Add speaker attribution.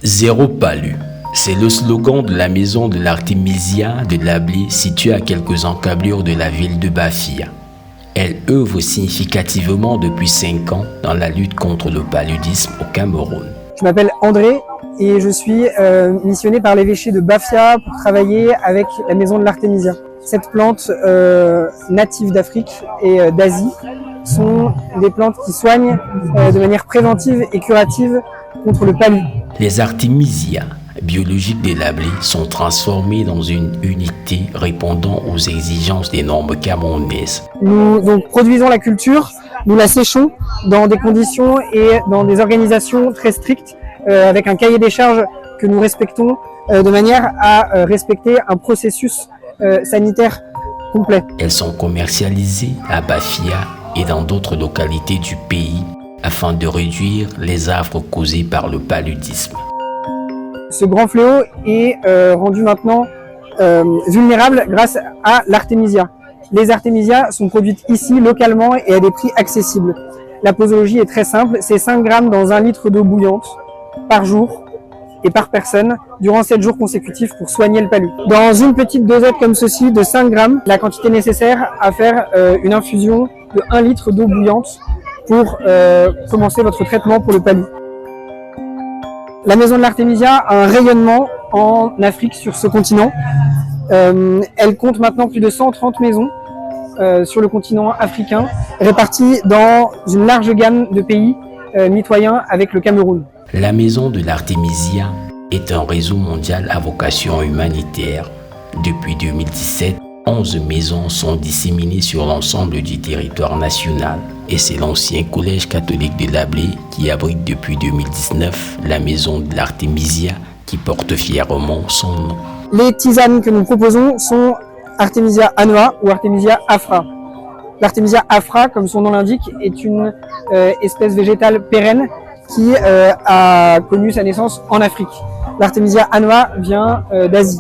Speaker 1: Zéro palu, c'est le slogan de la maison de l'artémisia de Lablé située à quelques encablures de la ville de Bafia. Elle œuvre significativement depuis 5 ans dans la lutte contre le paludisme au Cameroun.
Speaker 2: Je m'appelle André et je suis missionné par l'évêché de Bafia pour travailler avec la maison de l'artémisia. Cette plante native d'Afrique et d'Asie sont des plantes qui soignent de manière préventive et curative contre le palu.
Speaker 1: Les artémisias biologiques de Lablé sont transformées dans une unité répondant aux exigences des normes camerounaises.
Speaker 2: Nous donc produisons la culture, nous la séchons dans des conditions et dans des organisations très strictes, avec un cahier des charges que nous respectons de manière à respecter un processus sanitaire complet.
Speaker 1: Elles sont commercialisées à Bafia et dans d'autres localités du pays afin de réduire les affres causées par le paludisme.
Speaker 2: Ce grand fléau est rendu maintenant vulnérable grâce à l'artémisia. Les artémisias sont produites ici localement et à des prix accessibles. La posologie est très simple, c'est 5 grammes dans 1 litre d'eau bouillante par jour et par personne durant 7 jours consécutifs pour soigner le palu. Dans une petite dosette comme ceci de 5 grammes, la quantité nécessaire à faire une infusion de 1 litre d'eau bouillante pour commencer votre traitement pour le palu. La maison de l'artémisia a un rayonnement en Afrique sur ce continent. Elle compte maintenant plus de 130 maisons sur le continent africain, réparties dans une large gamme de pays mitoyens avec le Cameroun.
Speaker 1: La maison de l'artémisia est un réseau mondial à vocation humanitaire. Depuis 2017, 11 maisons sont disséminées sur l'ensemble du territoire national. Et c'est l'ancien collège catholique de Lablé qui abrite depuis 2019 la maison de l'artémisia qui porte fièrement son nom.
Speaker 2: Les tisanes que nous proposons sont Artemisia annua ou Artemisia afra. L'artémisia afra, comme son nom l'indique, est une espèce végétale pérenne qui a connu sa naissance en Afrique. L'artémisia annua vient d'Asie.